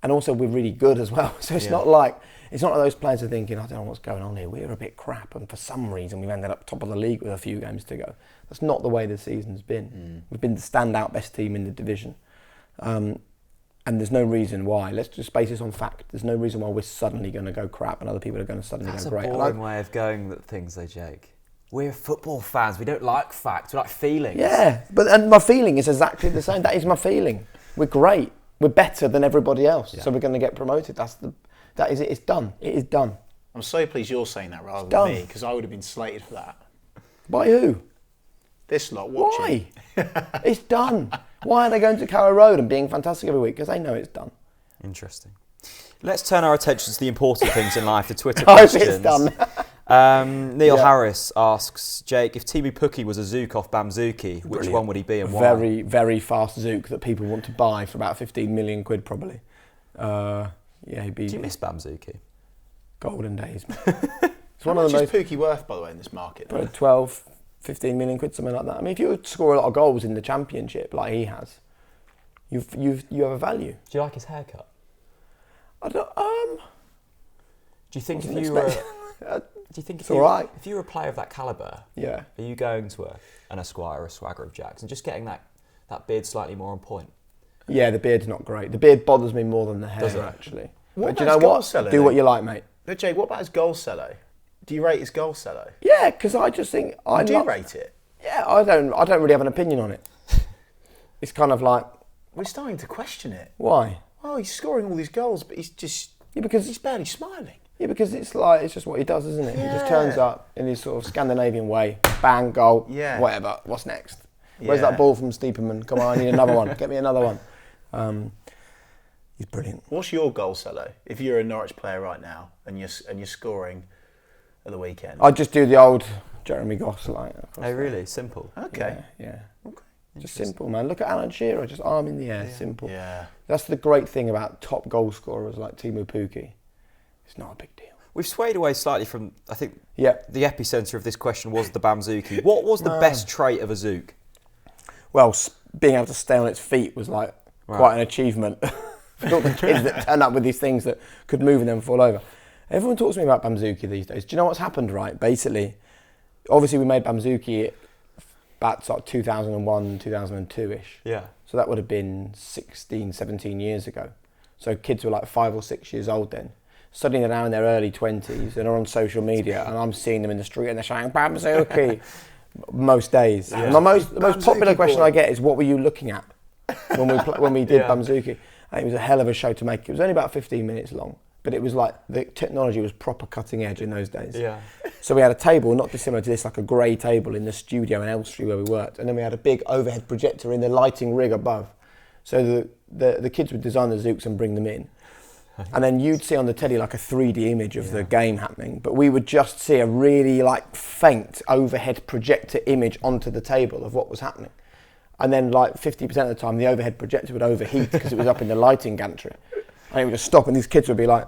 And also we're really good as well, so it's not like those players are thinking, I don't know what's going on here, we're a bit crap, and for some reason we've ended up top of the league with a few games to go. That's not the way the season's been. We've been the standout best team in the division. And there's no reason why. Let's just base this on fact. There's no reason why we're suddenly going to go crap and other people are going to suddenly go great. That's a boring way of going at things though, Jake. We're football fans. We don't like facts. We like feelings. Yeah, and my feeling is exactly the same. That is my feeling. We're great. We're better than everybody else. So we're going to get promoted. That is it. It's done. It is done. I'm so pleased you're saying that rather than me, because I would have been slated for that. By who? This lot watching. Why? It's done. Why are they going to Carrow Road and being fantastic every week? Because they know it's done. Interesting. Let's turn our attention to the important things in life, the Twitter questions. I hope it's done. Neil Harris asks, Jake, if Timu Pukki was a Zook off Bamzuki, which one would he be and why? Very, very fast Zook that people want to buy for about 15 million quid probably. He'd be... Do you miss Bamzuki? Golden days. It's How one of much the is Pukki worth, by the way, in this market? 12, 15 million quid, something like that. I mean, if you score a lot of goals in the Championship like he has, you have a value. Do you like his haircut? I don't. Do you think if you were a player of that calibre, yeah, are you going to an Esquire or a Swagger of Jacks and just getting that beard slightly more on point? Yeah, the beard's not great. The beard bothers me more than the hair, actually. What but do you know what? Cello, do what you like, mate. But Jake, what about his goal cello? Do you rate his goal cello? Yeah, because I just think do you rate it? Yeah, I don't really have an opinion on it. It's kind of like we're starting to question it. Why? Well, he's scoring all these goals, but he's barely smiling. Yeah, because it's just what he does, isn't it? Yeah. He just turns up in his sort of Scandinavian way, bang, goal, whatever. What's next? Where's that ball from Steeperman? Come on, I need another one. Get me another one. He's brilliant. What's your goal cello? If you're a Norwich player right now and you're scoring at the weekend, I'd just do the old Jeremy Goss like. Oh, really? Simple. Okay. Yeah. Okay. Just simple, man. Look at Alan Shearer, just arm in the air, simple. Yeah. That's the great thing about top goal scorers like Timu Pukki. It's not a big deal. We've swayed away slightly from, I think, the epicentre of this question was the Bamzuki. What was the best trait of a Zook? Well, being able to stay on its feet was like quite an achievement. For all the kids that turn up with these things that could move and then fall over. Everyone talks to me about Bamzuki these days. Do you know what's happened, right? Basically, obviously we made Bamzuki about sort of 2001, 2002-ish. Yeah. So that would have been 16, 17 years ago. So kids were like 5 or 6 years old then. Suddenly they're now in their early 20s and are on social media and I'm seeing them in the street and they're shouting, Bamzuki, most days. Yeah. And the most popular question I get is, what were you looking at when we did Bamzuki? And it was a hell of a show to make. It was only about 15 minutes long, but it was like the technology was proper cutting edge in those days. Yeah. So we had a table, not dissimilar to this, like a grey table in the studio in Elstree where we worked, and then we had a big overhead projector in the lighting rig above. So the kids would design the Zooks and bring them in. And then you'd see on the telly like a 3D image of the game happening, but we would just see a really like faint overhead projector image onto the table of what was happening. And then like 50% of the time the overhead projector would overheat because it was up in the lighting gantry. And it would just stop and these kids would be like,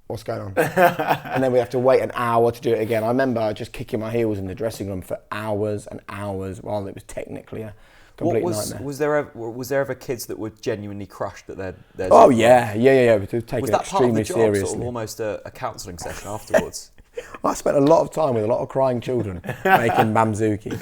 what's going on? And then we'd have to wait an hour to do it again. I remember just kicking my heels in the dressing room for hours and hours while it was technically a complete nightmare. Was there ever kids that were genuinely crushed at their Oh yeah. We took it extremely seriously. Was that part of the job, sort of almost a counselling session afterwards? I spent a lot of time with a lot of crying children making Bamzuki.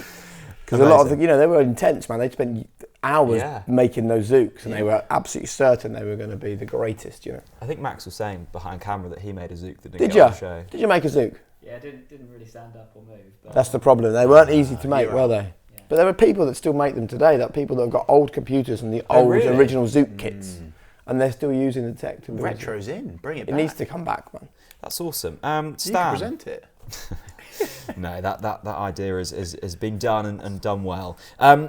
Because a lot of they were intense, man. They'd spent hours making those Zooks and they were absolutely certain they were going to be the greatest, I think Max was saying behind camera that he made a Zook that didn't get on the show. Did you make a Zook? Yeah, didn't really stand up or move. But that's the problem. They weren't easy to make, were they? Yeah. But there are people that still make them today, that people that have got old computers and the original Zook kits. And they're still using the tech to Retro's in, bring it back. It needs to come back, man. That's awesome. Stan. You can present it. No, that idea has been done and done well.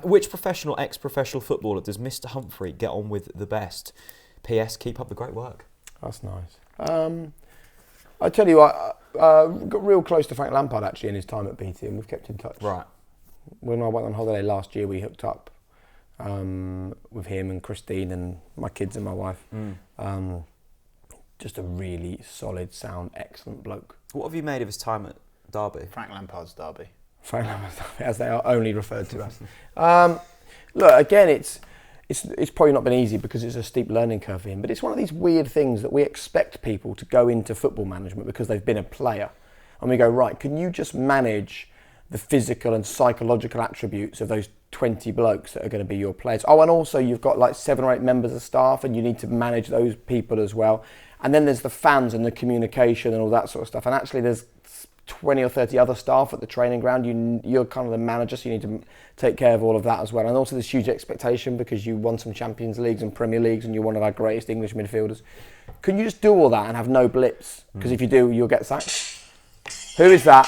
Which professional, ex-professional footballer does Mr. Humphrey get on with the best? P.S. Keep up the great work. That's nice. I tell you what, got real close to Frank Lampard actually in his time at BT, and we've kept in touch. Right. When I went on holiday last year, we hooked up with him and Christine and my kids and my wife. Just a really solid, sound, excellent bloke. What have you made of his time at Derby? Frank Lampard's Derby. Frank Lampard's Derby, as they are only referred to as. Look, again, it's probably not been easy because it's a steep learning curve for him, but it's one of these weird things that we expect people to go into football management because they've been a player. And we go, right, can you just manage the physical and psychological attributes of those 20 blokes that are going to be your players? Oh, and also you've got like 7 or 8 members of staff and you need to manage those people as well. And then there's the fans and the communication and all that sort of stuff. And actually there's 20 or 30 other staff at the training ground. You're kind of the manager, so you need to take care of all of that as well. And also there's huge expectation because you won some Champions Leagues and Premier Leagues and you're one of our greatest English midfielders. Can you just do all that and have no blips? Because if you do, you'll get sacked. Who is that?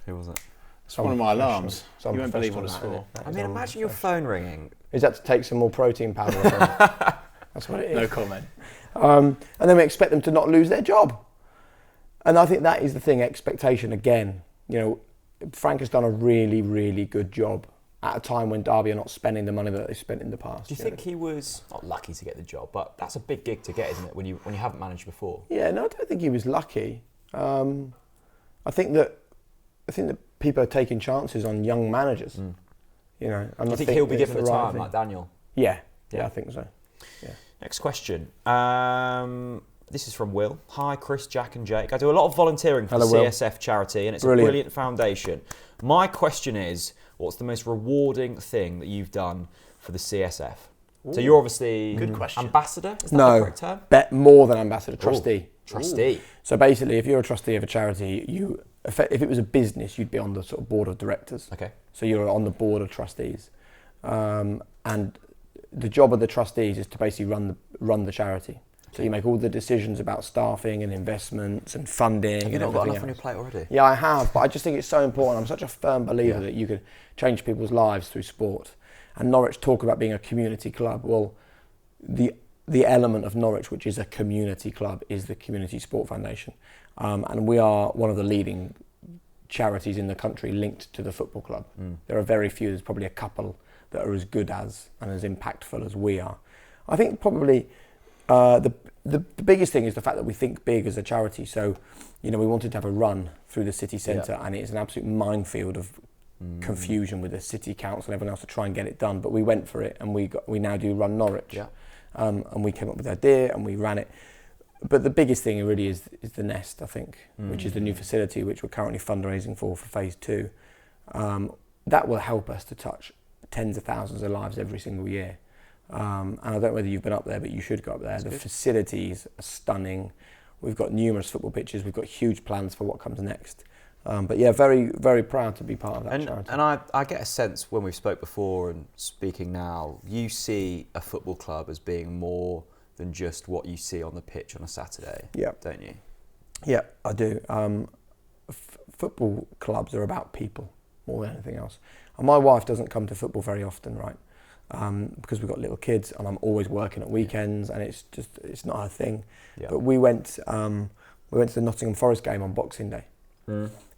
Who was it? It's one of my alarms. You won't believe what it's for. I mean, imagine your phone ringing. Is that to take some more protein powder or something? That's what it is. No comment. And then we expect them to not lose their job. And I think that is the thing, expectation again. You know, Frank has done a really, really good job at a time when Derby are not spending the money that they spent in the past. Do you think he was not lucky to get the job, but that's a big gig to get, isn't it, when you haven't managed before? Yeah, no, I don't think he was lucky. I think that people are taking chances on young managers. You know, and Do you think he'll be given the time, like Daniel? Yeah, I think so. Yeah. Next question. This is from Will. Hi, Chris, Jack and Jake. I do a lot of volunteering for the CSF charity, and it's a brilliant foundation. My question is, what's the most rewarding thing that you've done for the CSF? Ooh. So you're obviously good question. Ambassador? Is that the correct term? More than ambassador, trustee. Trustee. So basically, if you're a trustee of a charity, if it was a business, you'd be on the sort of board of directors. Okay. So you're on the board of trustees, and the job of the trustees is to basically run the charity. So you make all the decisions about staffing and investments and funding. Have you not got enough on your plate already? Yeah, I have, but I just think it's so important. I'm such a firm believer that you could change people's lives through sport. And Norwich talk about being a community club. Well, the element of Norwich, which is a community club, is the Community Sport Foundation. And we are one of the leading charities in the country linked to the football club. There are very few, there's probably a couple that are as good as and as impactful as we are. I think probably the biggest thing is the fact that we think big as a charity. So, you know, we wanted to have a run through the city centre, and it's an absolute minefield of confusion with the city council and everyone else to try and get it done. But we went for it, and we now do Run Norwich. Yeah. And we came up with the idea and we ran it. But the biggest thing really is the Nest, I think, which is the new facility which we're currently fundraising for phase 2. That will help us to touch tens of thousands of lives every single year. And I don't know whether you've been up there, but you should go up there. The facilities are stunning. We've got numerous football pitches. We've got huge plans for what comes next. But yeah, very, very proud to be part of that charity. And I get a sense when we've spoke before and speaking now, you see a football club as being more than just what you see on the pitch on a Saturday, don't you? Yeah, I do. Football clubs are about people more than anything else. And my wife doesn't come to football very often, right? Because we've got little kids and I'm always working at weekends and it's not her thing. Yeah. But we went to the Nottingham Forest game on Boxing Day.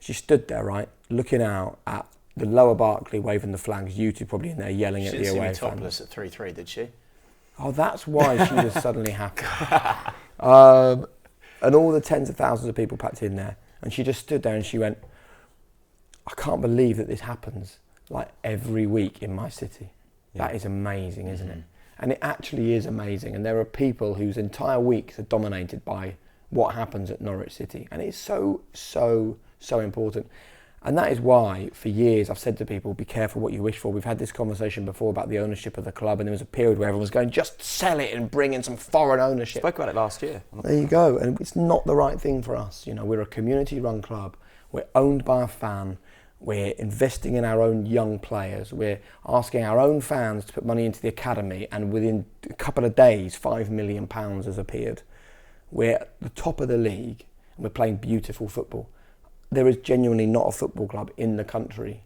She stood there, right, looking out at the lower Barclay waving the flags, you two probably in there yelling at the away fans. She didn't see me topless at 3-3, did she? Oh, that's why she was suddenly happy. And all the tens of thousands of people packed in there. And she just stood there and she went, I can't believe that this happens like every week in my city. Yeah. That is amazing, isn't it? And it actually is amazing. And there are people whose entire weeks are dominated by what happens at Norwich City. And it's so, so, so important. And that is why, for years, I've said to people, be careful what you wish for. We've had this conversation before about the ownership of the club, and there was a period where everyone was going, just sell it and bring in some foreign ownership. Spoke about it last year. There you go. And it's not the right thing for us. You know, we're a community-run club. We're owned by a fan. We're investing in our own young players. We're asking our own fans to put money into the academy, and within a couple of days, £5 million has appeared. We're at the top of the league, and we're playing beautiful football. There is genuinely not a football club in the country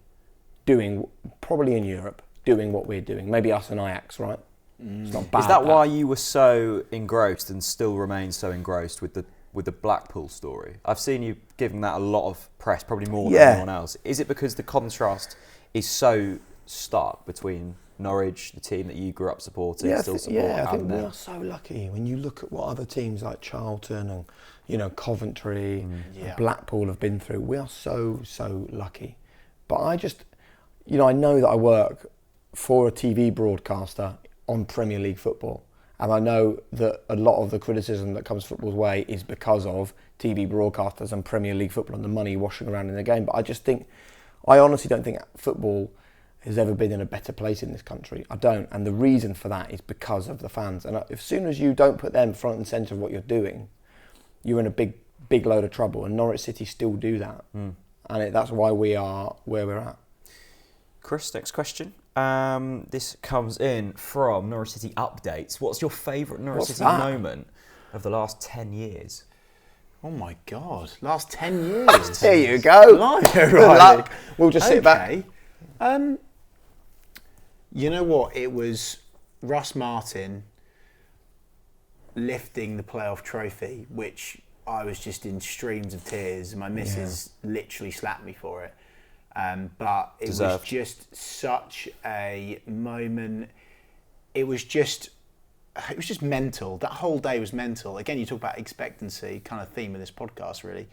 probably in Europe, doing what we're doing. Maybe us and Ajax, right? It's not bad. Is that why you were so engrossed and still remain so engrossed with the Blackpool story? I've seen you giving that a lot of press, probably more than anyone else. Is it because the contrast is so stark between Norwich, the team that you grew up supporting, still support? Yeah, I think we are so lucky when you look at what other teams like Charlton and Coventry, and Blackpool have been through. We are so, so lucky. But I just, I know that I work for a TV broadcaster on Premier League football. And I know that a lot of the criticism that comes football's way is because of TV broadcasters and Premier League football and the money washing around in the game. But I honestly don't think football has ever been in a better place in this country. I don't. And the reason for that is because of the fans. And as soon as you don't put them front and centre of what you're doing, you're in a big, big load of trouble. And Norwich City still do that. And that's why we are where we're at. Chris, next question. This comes in from Norwich City Updates. What's your favourite Norwich City moment of the last 10 years? Oh my God, last 10 years. There you go. Good luck. We'll just sit back. You know what? It was Russ Martin lifting the playoff trophy, which I was just in streams of tears, and my missus literally slapped me for it. But it was just such a moment. It was just mental. That whole day was mental. Again, you talk about expectancy, kind of theme of this podcast, really.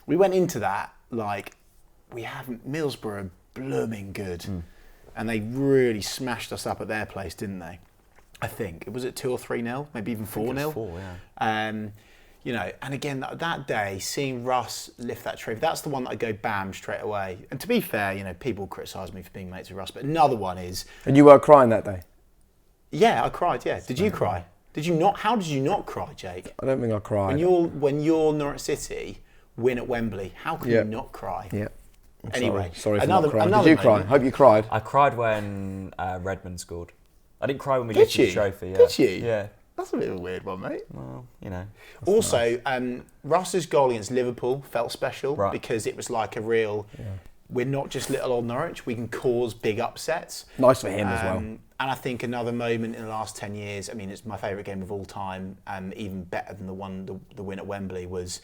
We went into that like Middlesbrough are blooming good. And they really smashed us up at their place, didn't they? I think. Was it 2 or 3-0? Maybe even 4-0? 4, yeah. You know, and again, that day, seeing Russ lift that trophy, that's the one that I go bam straight away. And to be fair, you know, people criticise me for being mates with Russ, but another one is... And you were crying that day? Yeah, I cried, yeah. Did you cry? Did you not? How did you not cry, Jake? I don't think I cried. When you're Norwich City win at Wembley, how can you not cry? Yeah. Anyway, sorry for not crying. Did you cry? Hope you cried. I cried when Redmond scored. I didn't cry when we lifted the trophy. Yeah. Did you? Yeah. That's a bit of a weird one, mate. Well, you know. Also, Russ's goal against Liverpool felt special because it was like a real... Yeah. We're not just little old Norwich. We can cause big upsets. Nice for him as well. And I think another moment in the last 10 years, I mean, it's my favourite game of all time, even better than the win at Wembley, was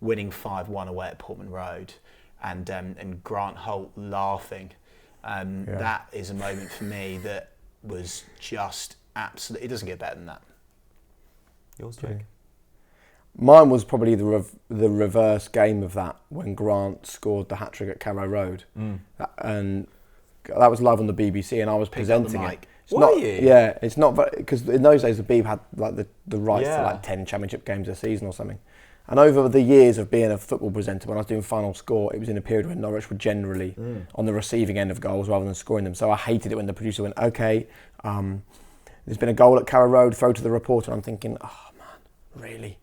winning 5-1 away at Portman Road and Grant Holt laughing. That is a moment for me that was just absolutely... It doesn't get better than that. Yours, Jake? Mine was probably the reverse game of that, when Grant scored the hat-trick at Carrow Road. And that was live on the BBC, and I was presenting it. Were you? Yeah, it's not... Because in those days, the Beeb had like the rights to like 10 championship games a season or something. And over the years of being a football presenter, when I was doing Final Score, it was in a period when Norwich were generally on the receiving end of goals rather than scoring them. So I hated it when the producer went, OK, there's been a goal at Carrow Road, throw to the reporter. I'm thinking, oh, man, really?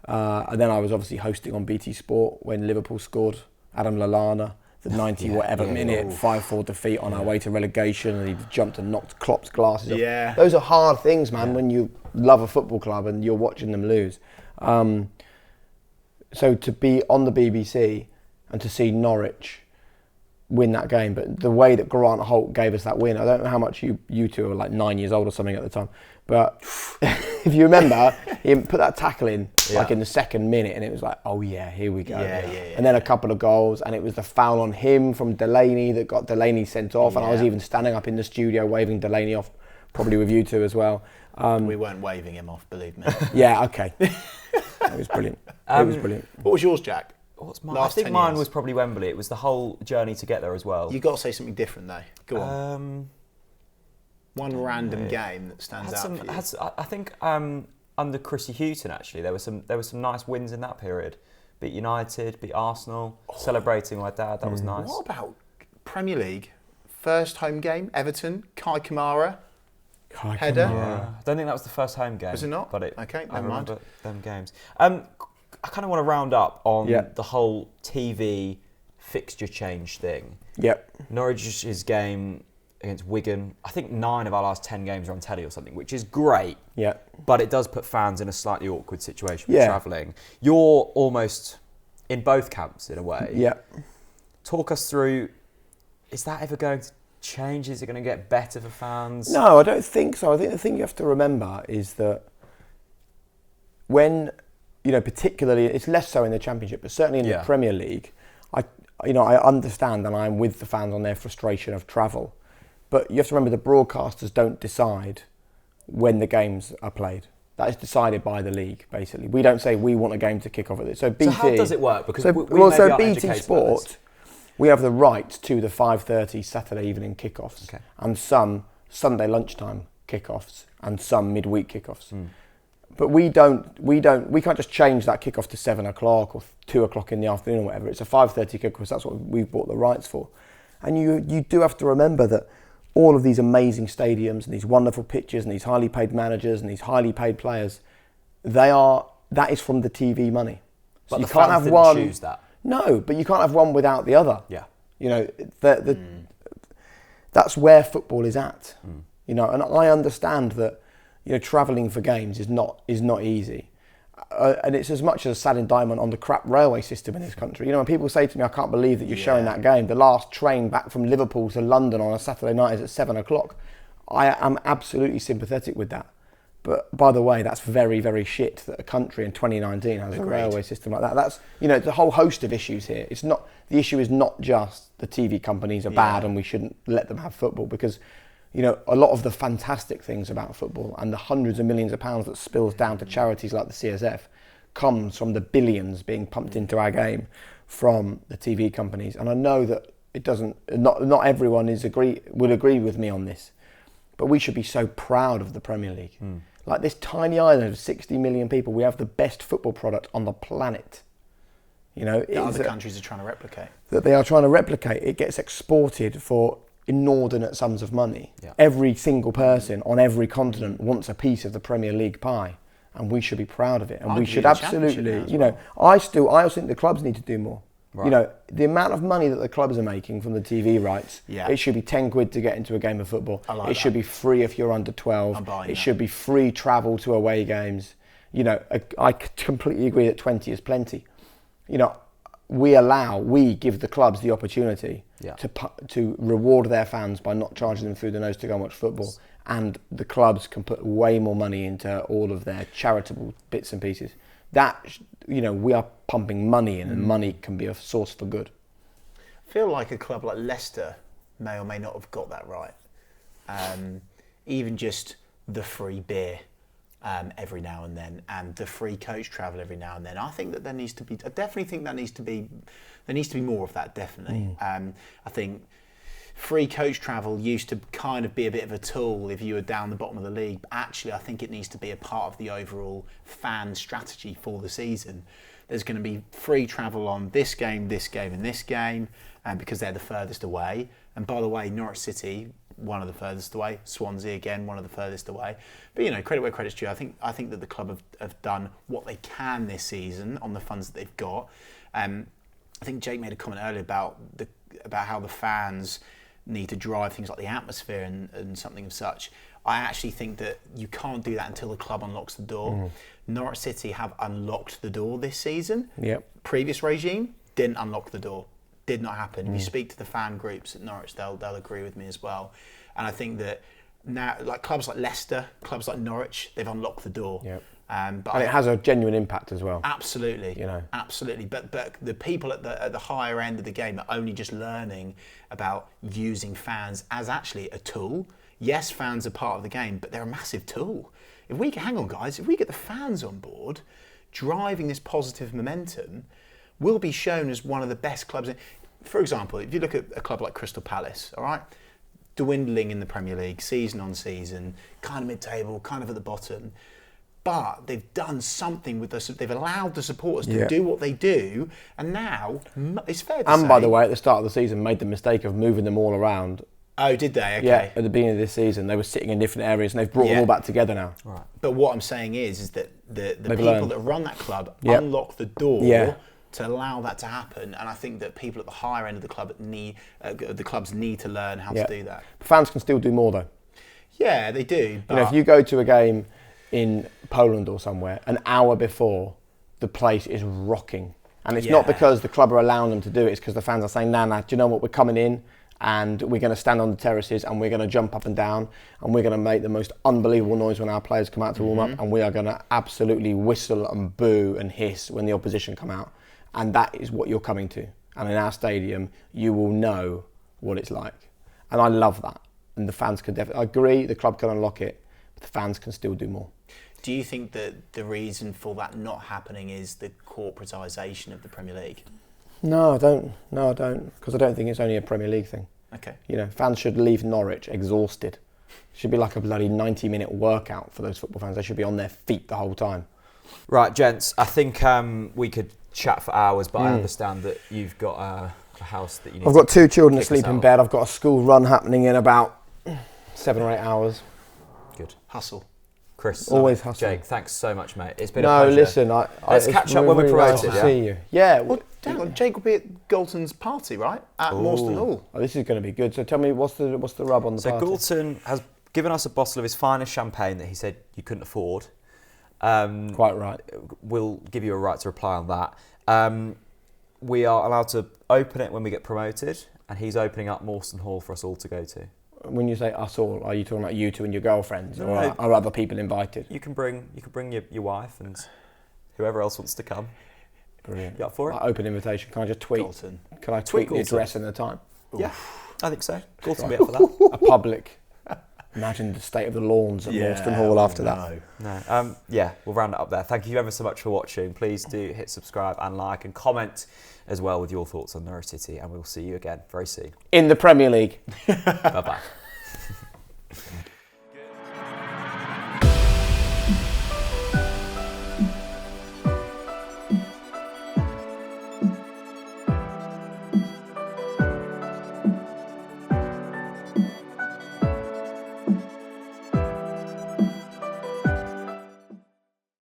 And then I was obviously hosting on BT Sport when Liverpool scored Adam Lallana, the 90 minute 5-4 defeat on our way to relegation, and he jumped and knocked Klopp's glasses off. Yeah. Those are hard things, man, when you love a football club and you're watching them lose. So to be on the BBC and to see Norwich win that game, but the way that Grant Holt gave us that win, I don't know how much you two were like 9 years old or something at the time, but if you remember, he put that tackle in like in the second minute, and it was like, oh yeah, here we go. And then a couple of goals, and it was the foul on him from Delaney that got Delaney sent off, and I was even standing up in the studio waving Delaney off, probably with you two as well. We weren't waving him off, believe me. Yeah, okay. It was brilliant. It was brilliant. What was yours, Jack? What's mine? I think mine was probably Wembley. It was the whole journey to get there as well. You've got to say something different, though. Go on. One random game that stands out for you. I think under Chrissy Houghton, actually, there were some nice wins in that period. Beat United, beat Arsenal, celebrating my dad. That was nice. What about Premier League? First home game, Everton, Kai Kamara. Header. Yeah. I don't think that was the first home game. Was it not? But okay, I never mind. remember them games. I kind of want to round up on the whole TV fixture change thing. Yep. Norwich's game against Wigan, I think 9 of our last 10 games are on telly or something, which is great. Yeah. But it does put fans in a slightly awkward situation with travelling. You're almost in both camps in a way. Yeah. Talk us through, is that ever going to change? Is it going to get better for fans? No, I don't think so. I think the thing you have to remember is that when, particularly, it's less so in the Championship, but certainly in the Premier League, I understand and I'm with the fans on their frustration of travel. But you have to remember the broadcasters don't decide when the games are played. That is decided by the league, basically. We don't say we want a game to kick off at this. So BT. So how does it work? Because BT Sport, we have the right to the 5:30 Saturday evening kickoffs, and some Sunday lunchtime kickoffs, and some midweek kickoffs. But we can't just change that kickoff to 7 o'clock or 2 o'clock in the afternoon or whatever. It's a 5:30 kickoff. That's what we've bought the rights for. And you do have to remember that all of these amazing stadiums and these wonderful pitches and these highly paid managers and these highly paid players, that is from the TV money. So but you can't have one. Choose that. No, but you can't have one without the other. Yeah. That's where football is at. And I understand that travelling for games is not easy. And it's as much as a sad indictment on the crap railway system in this country. When people say to me, I can't believe that you're showing that game. The last train back from Liverpool to London on a Saturday night is at 7 o'clock. I am absolutely sympathetic with that. But by the way, that's very, very shit that a country in 2019 has a railway system like that. That's, the whole host of issues here. It's not, the issue is not just the TV companies are bad and we shouldn't let them have football, because, a lot of the fantastic things about football and the hundreds of millions of pounds that spills down to charities like the CSF comes from the billions being pumped into our game from the TV companies. And I know that not everyone would agree with me on this, but we should be so proud of the Premier League. Like this tiny island of 60 million people, we have the best football product on the planet. That other countries are trying to replicate. That they are trying to replicate. It gets exported for inordinate sums of money. Yeah. Every single person on every continent wants a piece of the Premier League pie, and we should be proud of it. And we should absolutely, I also think the clubs need to do more. Right. The amount of money that the clubs are making from the TV rights, it should be 10 quid to get into a game of football. It should be free if you're under 12. It should be free travel to away games. I completely agree that 20 is plenty. We give the clubs the opportunity to reward their fans by not charging them through the nose to go and watch football. And the clubs can put way more money into all of their charitable bits and pieces. That, we are pumping money in, and money can be a source for good. I feel like a club like Leicester may or may not have got that right. Even just the free beer every now and then, and the free coach travel every now and then. I think that there needs to be more of that, definitely. I think free coach travel used to kind of be a bit of a tool if you were down the bottom of the league. But actually, I think it needs to be a part of the overall fan strategy for the season. There's going to be free travel on this game, and this game, because they're the furthest away. And by the way, Norwich City, one of the furthest away. Swansea, again, one of the furthest away. But, credit where credit's due. I think that the club have done what they can this season on the funds that they've got. I think Jake made a comment earlier about how the fans need to drive things like the atmosphere and something of such. I actually think that you can't do that until the club unlocks the door. Norwich City have unlocked the door this season. Previous regime didn't unlock the door. Did not happen. If you speak to the fan groups at Norwich, they'll agree with me as well. And I think that now, like clubs like Leicester, clubs like Norwich, they've unlocked the door. And it has a genuine impact as well. Absolutely, absolutely. But the people at the higher end of the game are only just learning about using fans as actually a tool. Yes, fans are part of the game, but they're a massive tool. If we get the fans on board, driving this positive momentum, we'll be shown as one of the best clubs. For example, if you look at a club like Crystal Palace, all right, dwindling in the Premier League, season on season, kind of mid-table, kind of at the bottom. But they've done something with us. They've allowed the supporters to do what they do, and now it's fair to say. And by the way, at the start of the season, made the mistake of moving them all around. Oh, did they? Okay. Yeah, at the beginning of this season, they were sitting in different areas, and they've brought them all back together now. Right. But what I'm saying is that the people that run that club unlock the door to allow that to happen, and I think that people at the higher end of the clubs need to learn how to do that. But fans can still do more, though. Yeah, they do. But if you go to a game in Poland or somewhere, an hour before, the place is rocking. And it's not because the club are allowing them to do it, it's because the fans are saying, nah, do you know what, we're coming in and we're going to stand on the terraces and we're going to jump up and down and we're going to make the most unbelievable noise when our players come out to warm up, and we are going to absolutely whistle and boo and hiss when the opposition come out. And that is what you're coming to. And in our stadium, you will know what it's like. And I love that. And the fans can definitely, I agree, the club can unlock it, but the fans can still do more. Do you think that the reason for that not happening is the corporatisation of the Premier League? No, I don't. Because I don't think it's only a Premier League thing. Okay. Fans should leave Norwich exhausted. It should be like a bloody 90-minute workout for those football fans. They should be on their feet the whole time. Right, gents, I think we could chat for hours, but I understand that you've got a house that you need. I've got 2 children asleep in bed. I've got a school run happening in about 7 or 8 hours. Good. Hustle. Chris. Always hustle. Jake, thanks so much, mate. It's been a pleasure. No, listen, let's catch up when we're promoted. Nice to see you. Yeah. Well, hang on, Jake will be at Galton's party, right? At Morstan Hall. Oh, this is going to be good. So tell me, what's the rub on the party? So Galton has given us a bottle of his finest champagne that he said you couldn't afford. Quite right. We'll give you a right to reply on that. We are allowed to open it when we get promoted, and he's opening up Morstan Hall for us all to go to. When you say us all, are you talking about you two and your girlfriends, No, or no. are other people invited? You can bring your wife and whoever else wants to come. Brilliant. You up for it? Open invitation. Can I just tweet? Galton. Can I tweet the Galton. address and the time? Yeah, I think so. Galton will be up for that. A public. Imagine the state of the lawns at Morstan Hall after that. No. Yeah, we'll round it up there. Thank you ever so much for watching. Please do hit subscribe and like and comment as well with your thoughts on Norwich City, and we'll see you again very soon. In the Premier League. Bye-bye.